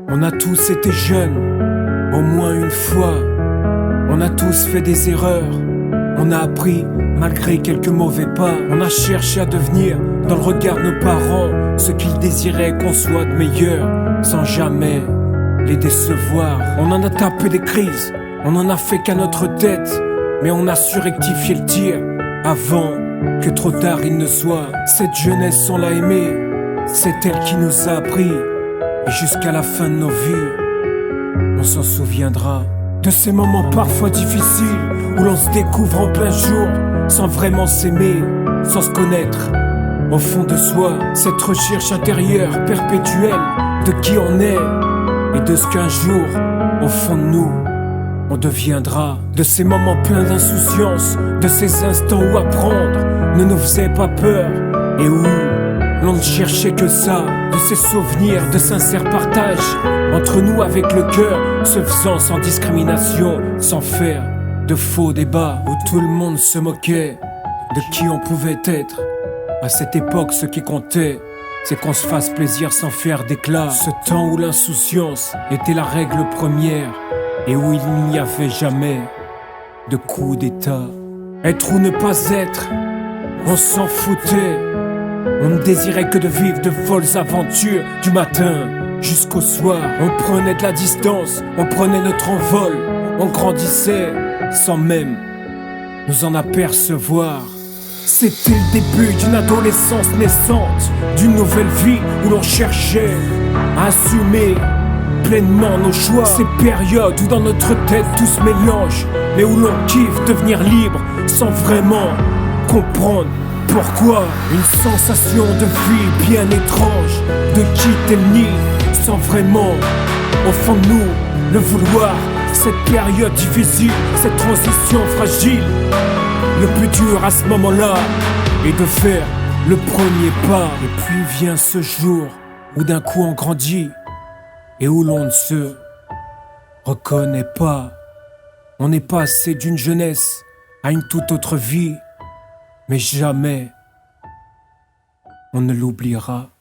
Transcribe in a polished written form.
On a tous été jeunes, au moins une fois. On a tous fait des erreurs. On a appris, malgré quelques mauvais pas. On a cherché à devenir, dans le regard de nos parents, ce qu'ils désiraient qu'on soit de meilleurs, sans jamais les décevoir. On en a tapé des crises, on en a fait qu'à notre tête, mais on a su rectifier le tir, avant que trop tard il ne soit. Cette jeunesse, on l'a aimée, c'est elle qui nous a appris. Et jusqu'à la fin de nos vies, on s'en souviendra. De ces moments parfois difficiles, où l'on se découvre en plein jour, sans vraiment s'aimer, sans se connaître. Au fond de soi, cette recherche intérieure perpétuelle de qui on est, et de ce qu'un jour, au fond de nous, on deviendra. De ces moments pleins d'insouciance, de ces instants où apprendre ne nous faisait pas peur, et où l'on ne cherchait que ça, de ces souvenirs de sincère partage entre nous avec le cœur, se faisant sans discrimination, sans faire de faux débats, où tout le monde se moquait de qui on pouvait être. À cette époque, ce qui comptait, c'est qu'on se fasse plaisir sans faire d'éclat. Ce temps où l'insouciance était la règle première, et où il n'y avait jamais de coup d'état. Être ou ne pas être, on s'en foutait. On ne désirait que de vivre de folles aventures, du matin jusqu'au soir. On prenait de la distance, on prenait notre envol, on grandissait sans même nous en apercevoir. C'était le début d'une adolescence naissante, d'une nouvelle vie où l'on cherchait à assumer pleinement nos choix. Ces périodes où dans notre tête tout se mélange, mais où l'on kiffe devenir libre sans vraiment comprendre pourquoi. Une sensation de vie bien étrange, de quitter le nid sans vraiment, au fond de nous, le vouloir. Cette période difficile, cette transition fragile, le plus dur à ce moment-là est de faire le premier pas. Et puis vient ce jour où d'un coup on grandit et où l'on ne se reconnaît pas. On est passé d'une jeunesse à une toute autre vie, mais jamais on ne l'oubliera.